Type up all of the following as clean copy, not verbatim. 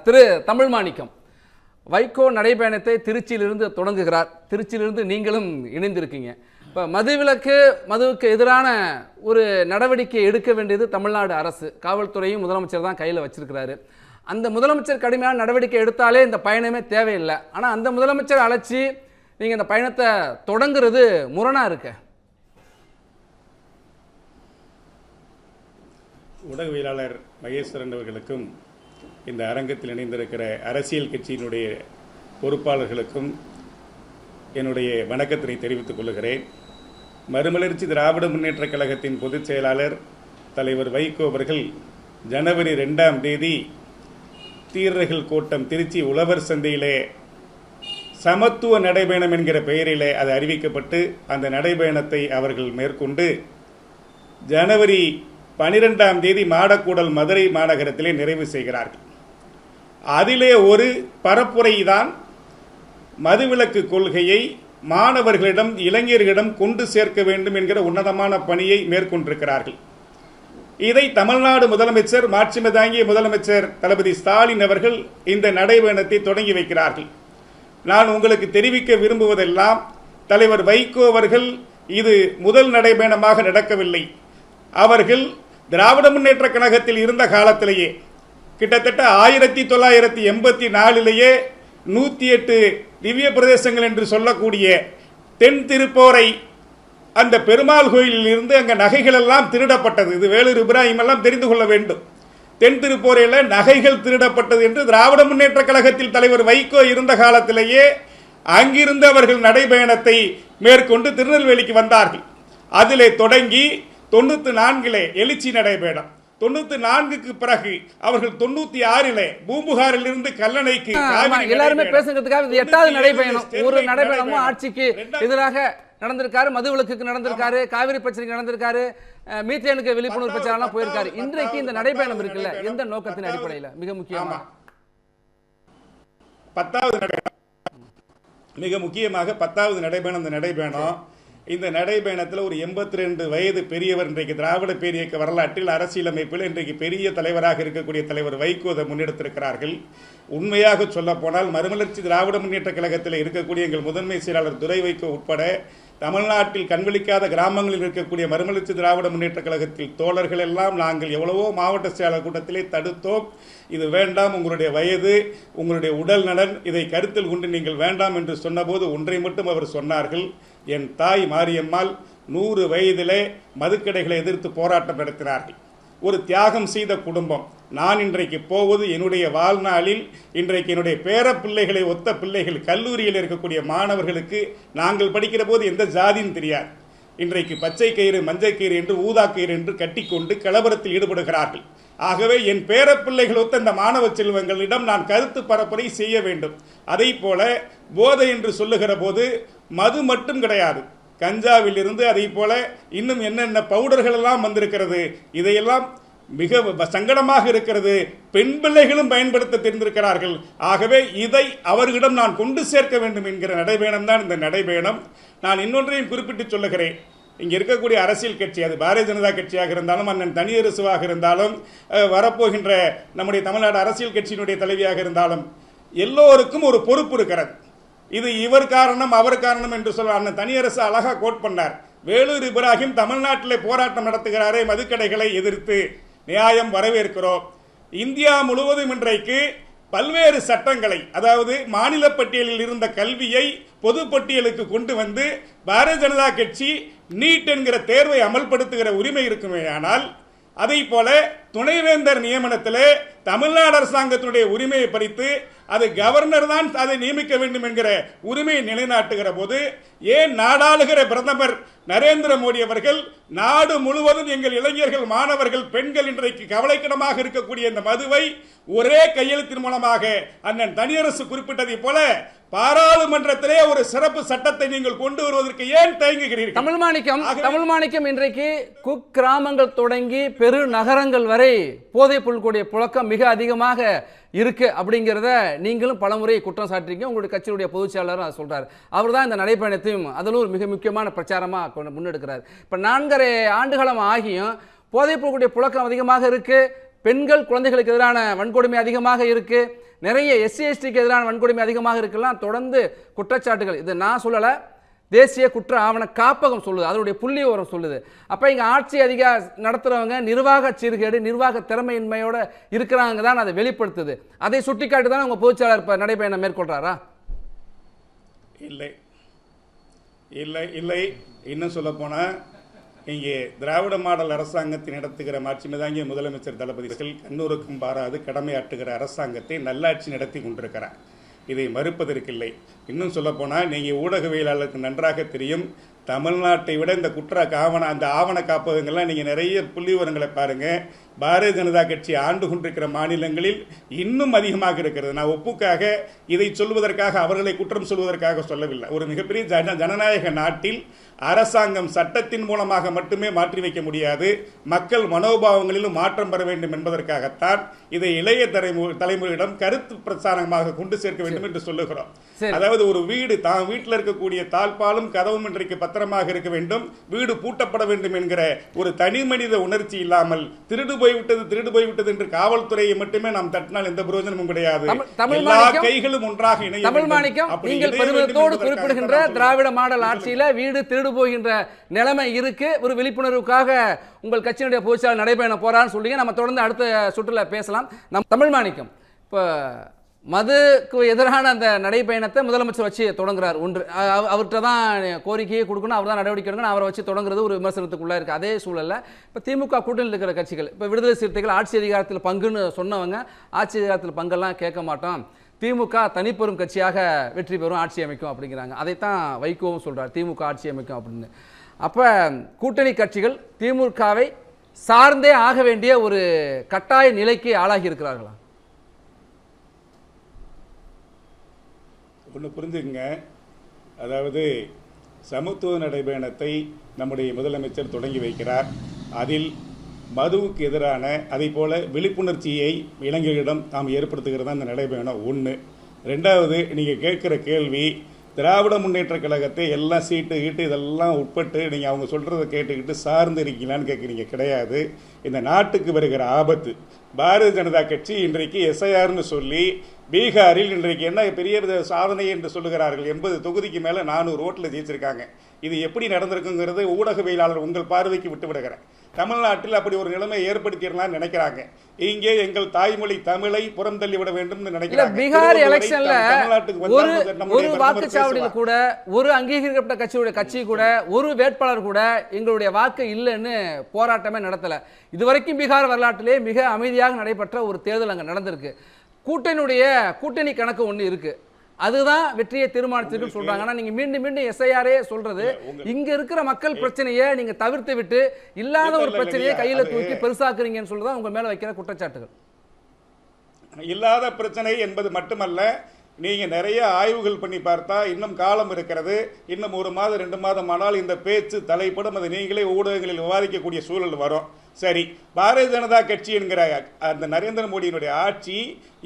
திரு தமிழ் மாணிக்கம், வைகோ நடைபயணத்தை திருச்சியிலிருந்து தொடங்குகிறார். திருச்சியிலிருந்து நீங்களும் இணைந்திருக்கீங்க. இப்போ மதுவுக்கு எதிரான ஒரு நடவடிக்கை எடுக்க வேண்டியது தமிழ்நாடு அரசு, காவல்துறையும் முதலமைச்சர் தான் கையில் வச்சிருக்கிறாரு. அந்த முதலமைச்சர் கடுமையான நடவடிக்கை எடுத்தாலே இந்த பயணமே தேவையில்லை. ஆனால் அந்த முதலமைச்சர் அழைச்சி நீங்கள் இந்த பயணத்தை தொடங்குறது முரணாக இருக்கு. ஊடகவியலாளர் மகேஸ்வரன் அவர்களுக்கும் இந்த அரங்கத்தில் இணைந்திருக்கிற அரசியல் கட்சியினுடைய பொறுப்பாளர்களுக்கும் என்னுடைய வணக்கத்தினை தெரிவித்துக் கொள்கிறேன். மறுமலர்ச்சி திராவிட முன்னேற்ற கழகத்தின் பொதுச் செயலாளர் தலைவர் வைகோ அவர்கள் ஜனவரி 2ஆம் தேதி தீரர்கள் கோட்டம் திருச்சி உழவர் சந்தையிலே சமத்துவ நடைபயணம் என்கிற பெயரிலே அது அறிவிக்கப்பட்டு அந்த நடைபயணத்தை அவர்கள் மேற்கொண்டு ஜனவரி 12ஆம் தேதி மாடக்கூடல் மதுரை மாநகரத்திலே நிறைவு செய்கிறார்கள். அதிலே ஒரு பரப்புரை தான் மதுவிலக்கு கொள்கையை மாணவர்களிடம் இளைஞர்களிடம் கொண்டு சேர்க்க வேண்டும் என்கிற உன்னதமான பணியை மேற்கொண்டிருக்கிறார்கள். இதை தமிழ்நாடு முதலமைச்சர், மாட்சிமை தாங்கிய முதலமைச்சர் தளபதி ஸ்டாலின் அவர்கள் இந்த நடைபயணத்தை தொடங்கி வைக்கிறார்கள். நான் உங்களுக்கு தெரிவிக்க விரும்புவதெல்லாம், தலைவர் வைகோ அவர்கள் இது முதல் நடைபயணமாக நடக்கவில்லை. அவர்கள் திராவிட முன்னேற்ற கழகத்தில் இருந்த காலத்திலேயே கிட்டத்தட்ட 1984 108 திவ்ய பிரதேசங்கள் என்று சொல்லக்கூடிய தென் திருப்போரை அந்த பெருமாள் கோயிலில் இருந்து அங்கே நகைகள் எல்லாம் திருடப்பட்டது. இது வேலூர் இப்ராஹிம் எல்லாம் தெரிந்து கொள்ள வேண்டும். தென் திருப்போரையில் நகைகள் திருடப்பட்டது என்று திராவிட முன்னேற்ற கழகத்தில் தலைவர் வைகோ இருந்த காலத்திலேயே அங்கிருந்து அவர்கள் நடைபயணத்தை மேற்கொண்டு திருநெல்வேலிக்கு வந்தார்கள். அதிலே தொடங்கி 94 எழுச்சி நடைபயணம், 94க்கு பிறகு அவர்கள் 96 பூம்புகாரில் இருந்து கல்லணைக்கு எல்லாருமே பேசுறதுக்காக 8வது நடைபயணம். ஒரு நடைபயணமும் ஆட்சிக்கு எதிராக நடந்திருக்காரு, மதுவிலக்குக்கு நடந்திருக்காரு, காவிரி பிரச்சனைக்கு நடந்திருக்காரு, மீத்தேனுக்கு விழிப்புணர்வு பிரச்சாரம் போயிருக்காரு. இன்றைக்கு இந்த நடைபயணம் இருக்குல்ல, எந்த நோக்கத்தின் அடிப்படையில்? மிக முக்கியமா 10வது நடைபயணம், மிக முக்கியமாக 10வது நடைபயணம். இந்த நடைபயணத்தில் ஒரு 82 வயது பெரியவர், இன்றைக்கு திராவிட பேரியக்க வரலாற்றில் அரசியலமைப்பில் இன்றைக்கு பெரிய தலைவராக இருக்கக்கூடிய தலைவர் வைகோ அதை முன்னெடுத்திருக்கிறார்கள். உண்மையாக சொல்ல போனால் மறுமலர்ச்சி திராவிட முன்னேற்ற கழகத்தில் இருக்கக்கூடிய எங்கள் முதன்மை செயலாளர் துரை வைகோ உட்பட தமிழ்நாட்டில் கண்விழிக்காத கிராமங்களில் இருக்கக்கூடிய மறுமலர்ச்சி திராவிட முன்னேற்ற கழகத்தில் தோழர்கள் எல்லாம் நாங்கள் எவ்வளவோ மாவட்ட செயலாளர் கூட்டத்திலே தடுத்தோம். இது வேண்டாம், உங்களுடைய வயது, உங்களுடைய உடல் நலன், இதை கருத்தில் கொண்டு நீங்கள் வேண்டாம் என்று சொன்னபோது ஒன்றை மட்டும் அவர் சொன்னார்கள். என் தாய் மாரியம்மாள் 100 வயதிலே மதுக்கடைகளை எதிர்த்து போராட்டம் நடத்தினார்கள். ஒரு தியாகம் செய்த குடும்பம். நான் இன்றைக்கு போவது என்னுடைய வாழ்நாளில் இன்றைக்கு என்னுடைய பேர பிள்ளைகளை ஒத்த பிள்ளைகள், கல்லூரியில் இருக்கக்கூடிய மாணவர்களுக்கு நாங்கள் படிக்கிற போது எந்த ஜாதின்னு தெரியாது. இன்றைக்கு பச்சை கயிறு, மஞ்சள் கயிறு என்று, ஊதா கயிறு என்று கட்டிக்கொண்டு கலவரத்தில் ஈடுபடுகிறார்கள். ஆகவே என் பேர பிள்ளைகள் ஒத்த இந்த மாணவ செல்வங்களிடம் நான் கருத்து பரப்புரை செய்ய வேண்டும். அதை போல போதை என்று சொல்லுகிற போது மது மட்டும் கிடையாது, கஞ்சாவில் இருந்து அதை போல இன்னும் என்னென்ன பவுடர்கள் எல்லாம் வந்திருக்கிறது. இதையெல்லாம் மிக சங்கடமாக இருக்கிறது. பெண் பிள்ளைகளும் பயன்படுத்த தெரிந்திருக்கிறார்கள். ஆகவே இதை அவர்களிடம் நான் கொண்டு சேர்க்க வேண்டும் என்கிற நடைபயணம் தான் இந்த நடைபயணம். நான் இன்னொன்றையும் குறிப்பிட்டு சொல்லுகிறேன். இங்கே இருக்கக்கூடிய அரசியல் கட்சி, அது பாரதிய ஜனதா கட்சியாக இருந்தாலும், அண்ணன் தனியரசுவாக இருந்தாலும், வரப்போகின்ற நம்முடைய தமிழ்நாடு அரசியல் கட்சியினுடைய தலைவியாக இருந்தாலும், எல்லோருக்கும் ஒரு பொறுப்பு இருக்கிறது. இது இவர் காரணம் அவர் காரணம் என்று சொல்ல அண்ணன் தனியரசு அழகா கோட் பண்ணார். வேலூர் இப்ராஹிம் தமிழ்நாட்டிலே போராட்டம் நடத்துகிறாரே மதுக்கடைகளை எதிர்த்து, நியாயம், வரவேற்கிறோம். இந்தியா முழுவதும் இன்றைக்கு பல்வேறு சட்டங்களை, அதாவது மாநில பட்டியலில் இருந்த கல்வியை பொது பட்டியலுக்கு கொண்டு வந்து பாரதிய ஜனதா கட்சி நீட் என்கிற தேர்வை அமல்படுத்துகிற உரிமை இருக்குமே. ஆனால் அதை போல துணைவேந்தர் நியமனத்திலே தமிழ்நாடு அரசாங்கத்தினுடைய உரிமையை பறித்து அது கவர்னர் தான் அதை நியமிக்க வேண்டும் என்கிற உரிமையை நிலைநாட்டுகிற போது ஏன் நாடாளுகிற பிரதமர் நரேந்திர மோடி அவர்கள் நாடு முழுவதும் எங்கள் இளைஞர்கள், மாணவர்கள், பெண்கள் இன்றைக்கு கவலைக்கிடமாக இருக்கக்கூடிய இந்த மதுவை ஒரே கையெழுத்தின் மூலமாக அண்ணன் தனியரசு குறிப்பிட்டதை போல பாராளுமன்றத்திலே ஒரு சிறப்பு சட்டத்தை நீங்கள் கொண்டு வருவதற்கு ஏன் தயங்குகிறீர்கள்? தமிழ் மாணிக்கம், இன்றைக்கு குக்கிராமங்கள் தொடங்கி பெரு நகரங்கள் வரை போதைப் பொருட்களுடைய புழக்கம் மிக அதிகமாக இருக்கு அப்படிங்கிறத நீங்களும் பலமுறை குற்றம் சாட்டிருக்கீங்க. உங்களுடைய கட்சியுடைய பொதுச் செயலாளரும் அதை சொல்றாரு. அவர் தான் இந்த நடைபயணத்தையும் அதில் ஒரு மிக முக்கியமான பிரச்சாரமாக முன்னெடுக்கிறார். இப்போ 4.5 ஆண்டுகாலம் ஆகியும் போதைப் பொருட்களுடைய புழக்கம் அதிகமாக இருக்கு, பெண்கள் குழந்தைகளுக்கு எதிரான வன்கொடுமை அதிகமாக இருக்கு, நிறைய எஸ்சி எஸ்டிக்கு எதிரான வன்கொடுமை அதிகமாக இருக்கலாம் தொடர்ந்து குற்றச்சாட்டுகள். இது நான் சொல்லலை, தேசிய குற்ற ஆவண காப்பகம் சொல்லுது, அதனுடைய புள்ளி விவரம் சொல்லுது. அப்போ இங்கே ஆட்சி நடத்துகிறவங்க நிர்வாக சீர்கேடு, நிர்வாக திறமையின்மையோட இருக்கிறாங்க தான் அதை வெளிப்படுத்துது. அதை சுட்டிக்காட்டி தான் உங்கள் பொதுச்செயலாளர் இப்போ நடைபயணம் மேற்கொள்கிறாரா? இல்லை இல்லை இல்லை. இன்னும் சொல்லப்போனால் இங்கே திராவிட மாடல் அரசாங்கத்தை நடத்துகிற மாட்சிமிதாங்கிய முதலமைச்சர் தளபதிகள் கண்ணூருக்கும் பாராது கடமையாற்றுகிற அரசாங்கத்தை நல்லாட்சி நடத்தி கொண்டிருக்கிறார். இதை மறுப்பதற்கில்லை. இன்னும் சொல்லப்போனால் நீங்கள் ஊடகவியலாளருக்கு நன்றாக தெரியும், தமிழ்நாட்டை விட இந்த அந்த ஆவண காப்பகங்கள்லாம் நீங்கள் நிறைய புள்ளி விவரங்களை பாருங்கள். பாரதிய ஜனதா கட்சி ஆண்டு கொண்டிருக்கிற மாநிலங்களில் இன்னும் அதிகமாக இருக்கிறது. நான் ஒப்புக்காக இதை சொல்வதற்காக, அவர்களை குற்றம் சொல்வதற்காக சொல்லவில்லை. ஒரு மிகப்பெரிய ஜனநாயக நாட்டில் அரசாங்கம் சட்டத்தின் மூலமாக மட்டுமே மாற்றி வைக்க முடியாது, மக்கள் மனோபாவங்களிலும் மாற்றம் பெற வேண்டும் என்பதற்காகத்தான் இதை இளைய தலைமுறையிடம் கருத்து பிரச்சாரமாக கொண்டு சேர்க்க வேண்டும் என்று சொல்லுகிறோம். அதாவது ஒரு வீடு தான் வீட்டில் இருக்கக்கூடிய தாழ்பாலும் கதவும் இன்றைக்கு பத்திரமாக இருக்க வேண்டும், வீடு பூட்டப்பட வேண்டும் என்கிற ஒரு தனி மனித உணர்ச்சி இல்லாமல் திருடு போய்விட்டது என்று காவல்துறையை மட்டுமே நாம் தட்டினால் எந்த பிரயோஜனமும் கிடையாது. எல்லா கைகளும் ஒன்றாக இணைய. தமிழ் மாணிக்கம், நீங்கள் பெருமிதத்தோடு குறிப்பிடுகின்ற திராவிட மாடல் ஆட்சியில வீடு திருடு போகின்ற நிலைமை இருக்கு. ஒரு விழிப்புணர்வுக்காக உங்கள் கட்சியினுடைய பொதுச்செயலாளர் நடைபயணம் போறான்னு சொல்றீங்க. நம்ம தொடர்ந்து அடுத்த சுற்றுல பேசலாம். தமிழ் மாணிக்கம், இப்போ மதுக்கு எதிரான அந்த நடைபயணத்தை முதலமைச்சர் வச்சு தொடங்குறார். ஒன்று அவர்கிட்ட தான் கோரிக்கையை கொடுக்கணும், அவர் தான் நடவடிக்கை எடுக்கணும், அவரை வச்சு தொடங்குறது ஒரு விமர்சனத்துக்குள்ளே இருக்குது. அதே சூழலில் இப்போ திமுக கூட்டணியில் இருக்கிற கட்சிகள், இப்போ விடுதலை சிறுத்தைகள் ஆட்சி அதிகாரத்தில் பங்குன்னு சொன்னவங்க ஆட்சி அதிகாரத்தில் பங்கெல்லாம் கேட்க மாட்டோம், திமுக தனிப்பெரும் கட்சியாக வெற்றி பெறும், ஆட்சி அமைக்கும் அப்படிங்கிறாங்க. அதைத்தான் வைகோவும் சொல்கிறார், திமுக ஆட்சி அமைக்கும் அப்படின்னு. அப்போ கூட்டணி கட்சிகள் திமுகவை சார்ந்தே ஆக வேண்டிய ஒரு கட்டாய நிலைக்கு ஆளாகி இருக்கிறார்களா? ஒன்று புரிஞ்சுக்குங்க, அதாவது சமத்துவ நடைபயணத்தை நம்முடைய முதலமைச்சர் தொடங்கி வைக்கிறார். அதில் மதுவுக்கு எதிரான அதை போல விழிப்புணர்ச்சியை இளைஞர்களிடம் நாம் ஏற்படுத்துகிறது அந்த நடைபயணம் ஒன்று. ரெண்டாவது, நீங்கள் கேட்குற கேள்வி திராவிட முன்னேற்ற கழகத்தை எல்லாம் சீட்டு இதெல்லாம் உட்பட்டு நீங்கள் அவங்க சொல்கிறத கேட்டுக்கிட்டு சார்ந்து இருக்கீங்களான்னு கேட்குறீங்க. கிடையாது. இந்த நாட்டுக்கு வருகிற ஆபத்து, பாரதிய ஜனதா கட்சி இன்றைக்கு எஸ்ஐஆர்னு சொல்லி பீகாரில் இன்றைக்கு என்ன பெரிய சாதனை என்று சொல்லுகிறார்கள். 80 தொகுதிக்கு மேலே 400 ஓட்டில் ஜெயிச்சிருக்காங்க. இது எப்படி நடந்திருக்குங்கிறது ஊடகவியலாளர் உங்கள் பார்வைக்கு விட்டு விடுகிறேன். தமிழ்நாட்டில் அப்படி ஒரு நிலைமை ஏற்படுத்திடலாம்னு நினைக்கிறாங்க. இங்கே எங்கள் தாய்மொழி தமிழை புறம் தள்ளி விட வேண்டும் நினைக்கிறாங்க. பீகார் எலெக்ஷன்ல ஒரு வாக்குச்சாவடியில் கூட ஒரு அங்கீகரிக்கப்பட்ட கட்சி கூட ஒரு வேட்பாளர் கூட எங்களுடைய வாக்கு இல்லைன்னு போராட்டமே நடத்தல. இதுவரைக்கும் பீகார் வரலாற்றிலே மிக அமைதியாக நடைபெற்ற ஒரு தேர்தல் அங்கே நடந்திருக்கு. கூட்டணி கணக்கு ஒன்று இருக்கு, அதுதான் வெற்றியை தீர்மானிச்சிருக்குன்னு சொல்றாங்க. ஆனா நீங்க மீண்டும் மீண்டும் எஸ்ஐஆரே சொல்றது இங்க இருக்கிற மக்கள் பிரச்சனையை நீங்க தவிர்த்து விட்டு இல்லாத ஒரு பிரச்சனையை கையில தூக்கி பெருசாக்குறீங்கன்னு சொல்றதா உங்க மேல வைக்கிற குற்றச்சாட்டுகள். இல்லாத பிரச்சனை என்பது மட்டுமல்ல, நீங்க நிறைய ஆய்வுகள் பண்ணி பார்த்தா இன்னும் காலம் இருக்கிறது. இன்னும் 1 மாதம் 2 மாதம் ஆனால் இந்த பேச்சு தலைப்படும், அதை நீங்களே ஊடகங்களில் விவாதிக்கக்கூடிய சூழல் வரும். சரி, பாரதிய ஜனதா கட்சி என்கிற அந்த நரேந்திர மோடியினுடைய ஆட்சி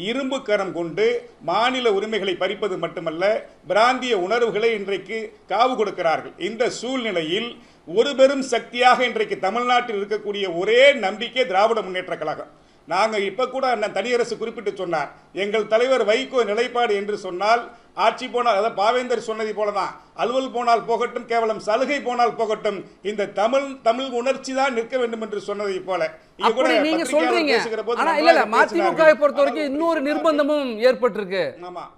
இரும்பு கரம் கொண்டு மாநில உரிமைகளை பறிப்பது மட்டுமல்ல, பிராந்திய உணர்வுகளை இன்றைக்கு காவு கொடுக்கிறார்கள். இந்த சூழ்நிலையில் ஒரு பெரும் சக்தியாக இன்றைக்கு தமிழ்நாட்டில் இருக்கக்கூடிய ஒரே நம்பிக்கை திராவிட முன்னேற்ற கழகம். நாங்கள் இப்போ கூட அண்ணன் தனியரசு குறிப்பிட்டு சொன்னார், எங்கள் தலைவர் வைகோ நிலைப்பாடு என்று சொன்னால் ஆட்சி போனால், அதாவது பாவேந்தர் சொன்னதை போலதான், அலுவல் போனால் போகட்டும், கேவலம் சலுகை போனால் போகட்டும், இந்த தமிழ் உணர்ச்சி தான் நிற்க வேண்டும் என்று சொன்னதை போல நீங்க சொல்றீங்க. ஆனா இல்ல, மதிமுகவை பொறுத்த வரைக்கும் இன்னொரு நிர்பந்தமும் ஏற்பட்டிருக்கு.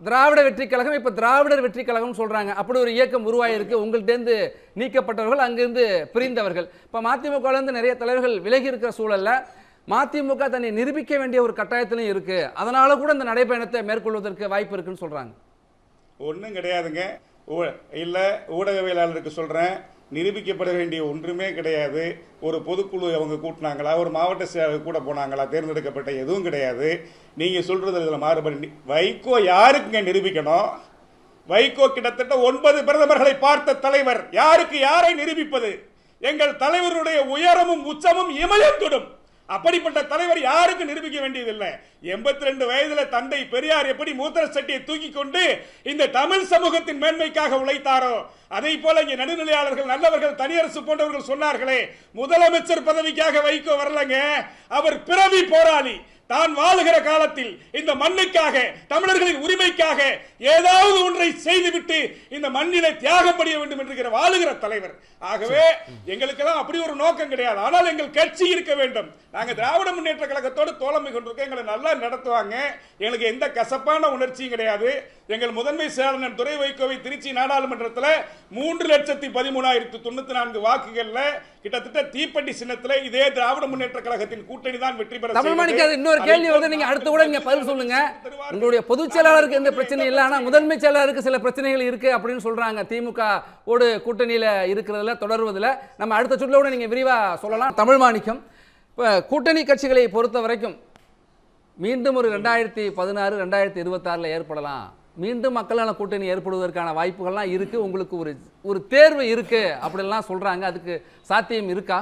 திராவிட வெற்றி கழகம் இப்ப திராவிடர் வெற்றி கழகம் சொல்றாங்க. அப்படி ஒரு இயக்கம் உருவாயிருக்கு. உங்கள்ட்ட இருந்து நீக்கப்பட்டவர்கள், அங்கிருந்து பிரிந்தவர்கள். இப்ப மதிமுக இருந்து நிறைய தலைவர்கள் விலகி இருக்கிற சூழல்ல மதிமுக தன்னை நிரூபிக்க வேண்டிய ஒரு கட்டாயத்திலும் இருக்கு. அதனால கூட இந்த நடைபயணத்தை மேற்கொள்வதற்கு வாய்ப்பு இருக்குன்னு சொல்றாங்க. ஒன்றும் கிடையாதுங்க. இல்லை, ஊடகவியலாளருக்கு சொல்கிறேன், நிரூபிக்கப்பட வேண்டிய ஒன்றுமே கிடையாது. ஒரு பொதுக்குழு அவங்க கூட்டினாங்களா, ஒரு மாவட்ட செயலாளர் கூட போனாங்களா, தேர்ந்தெடுக்கப்பட்ட எதுவும் கிடையாது. நீங்கள் சொல்கிறது இதில் மாறுபடி. வைகோ யாருக்குங்க நிரூபிக்கணும்? வைகோ கிட்டத்தட்ட 9 பிரதமர்களை பார்த்த தலைவர். யாருக்கு யாரை நிரூபிப்பது? எங்கள் தலைவருடைய உயரமும் உச்சமும் இமயம் தொடும். அப்படிப்பட்ட தலைவர் யாருக்கு நிரூபிக்க வேண்டியதில்லை. 82 வயதுல தந்தை பெரியார் எப்படி மூத்திர சட்டியை தூக்கி கொண்டு இந்த தமிழ் சமூகத்தின் மேன்மைக்காக உழைத்தாரோ, அதை போல இங்கே நடுநிலையாளர்கள் நல்லவர்கள் தனியரசு போன்றவர்கள் சொன்னார்களே, முதலமைச்சர் பதவிக்காக வைகோ வரலங்க, அவர் பிறவி போராளி. தான் வாழுகிற காலத்தில் இந்த மண்ணுக்காக தமிழர்களின் உரிமைக்காக ஏதாவது ஒன்றை செய்துவிட்டு இந்த மண்ணிலே தியாகம் பண்ண வேண்டும் என்று வாழுகிற தலைவர். ஆகவே எங்களுக்கெல்லாம் அப்படி ஒரு நோக்கம் கிடையாது. ஆனால் எங்கள் கட்சி இருக்க வேண்டும். நாங்க திராவிட முன்னேற்ற கழகத்தோடு தோழமை கொண்டிருக்கோம். எங்களை நல்லா நடத்துவாங்க. எங்களுக்கு எந்த கசப்பான உணர்ச்சியும் கிடையாது. எங்கள் முதன்மை செயலாளர் துரை வைகோவை திருச்சி நாடாளுமன்றத்தில் 3,13,094 வாக்குகள்ல கிட்டத்தட்ட தீப்பெட்டி சின்னத்தில் இதே திராவிட முன்னேற்ற கழகத்தின் கூட்டணி தான் வெற்றி பெற. இன்னொரு கேள்வி வந்து நீங்க அடுத்து கூட நீங்க பதில் சொல்லுங்க. உங்களுடைய பொதுச் செயலாளருக்கு எந்த பிரச்சனை இல்லை, ஆனா முதன்மை செயலாளருக்கு சில பிரச்சனைகள் இருக்கு அப்படின்னு சொல்றாங்க. திமுக ஓடு கூட்டணியில இருக்கிறதுல தொடர்வதில் நம்ம அடுத்த சுற்றுல கூட நீங்க விரிவா சொல்லலாம். தமிழ் மாணிக்கம், இப்போ கூட்டணி கட்சிகளை பொறுத்த வரைக்கும் மீண்டும் ஒரு 2016 2026 ஏற்படலாம். மீண்டும் மக்கள் நல கூட்டணி ஏற்படுவதற்கான வாய்ப்புகள்லாம் இருக்கு. உங்களுக்கு ஒரு தேர்வு இருக்கு அப்படிலாம் சொல்றாங்க. அதுக்கு சாத்தியம் இருக்கா?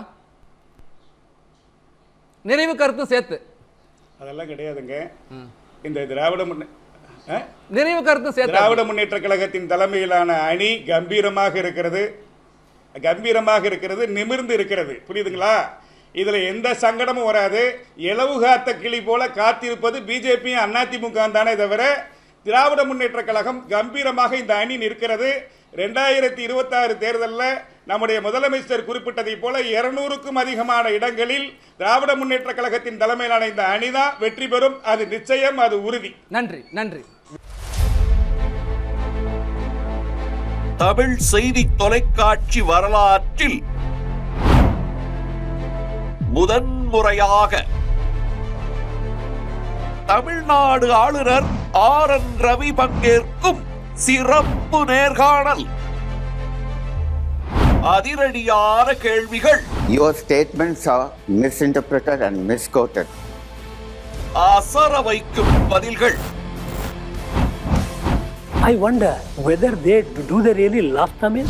நிறைவு கருத்து சேர்த்து. அதெல்லாம் கிடையாதுங்க. இந்த திராவிட முன்னேற்ற கழகத்தின் தலைமையிலான அணி கம்பீரமாக இருக்கிறது, நிமிர்ந்து இருக்கிறது. புரியுதுங்களா? இதுல எந்த சங்கடமும் வராது. இலவு காத்த கிளி போல காத்திருப்பது பிஜேபி அதிமுக தானே தவிர திராவிட முன்னேற்ற கழகம் கம்பீரமாக இந்த அணி நிற்கிறது. 2026 தேர்தலில் நம்முடைய முதலமைச்சர் குறிப்பிட்டதை போல 200க்கும் அதிகமான இடங்களில் திராவிட முன்னேற்ற கழகத்தின் தலைமையிலான இந்த அணிதான் வெற்றி பெறும். அது நிச்சயம், அது உறுதி. நன்றி, நன்றி. தமிழ் செய்தி தொலைக்காட்சி வரலாற்றில் முதன்முறையாக தமிழ்நாடு ஆளுநர் RN ரவி பங்கேற்கும் சிறப்பு நேர்காணல். அதிரடியான கேள்விகள். Your statements are misinterpreted and misquoted. அசர வைக்கும் பதில்கள். I wonder whether do they really love Tamil?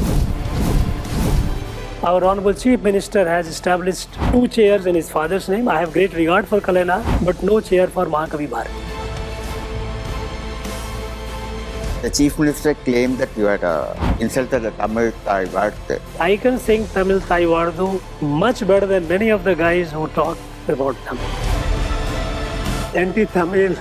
Our Honorable Chief Minister has established 2 chairs in his father's name. I have great regard for Kalena, but no chair for Mahakavi Bharat. The Chief Minister claimed that you had insulted the Tamil Thai word. I can sing Tamil Thai Vardu much better than many of the guys who talk about Tamil. Anti-Tamil.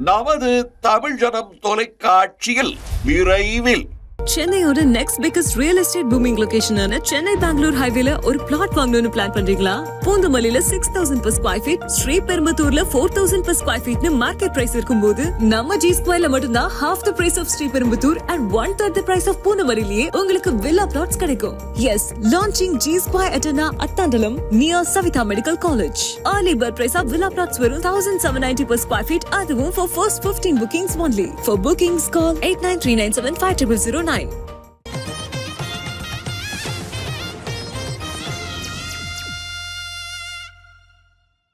நமது தமிழ் ஜனம் தொலைக்காட்சியில் விரைவில் சென்னையோட next biggest real estate booming லொகேஷனான சென்னை பெங்களூர் ஹைவேல ஒரு plot வாங்கணும்னு plan பண்றீங்களா? பூந்தமல்லியில 6,000 per square feet, ஸ்ரீபெரும்புத்தூர்ல 4,000 per square feet market price இருக்கும்போது நம்ம G Squareல மட்டும்தான் half the price of Sriperumbudur and 1/3 the price of பூந்தமல்லியிலேயே உங்களுக்கு வில்லா plots கிடைக்கும். Yes, launching G Square at Attandalam near Savitha Medical College. Early bird price of villa plots வெறும் 1,790 per square feet. அதுவும் for first 15 bookings only. For bookings call 8939750009.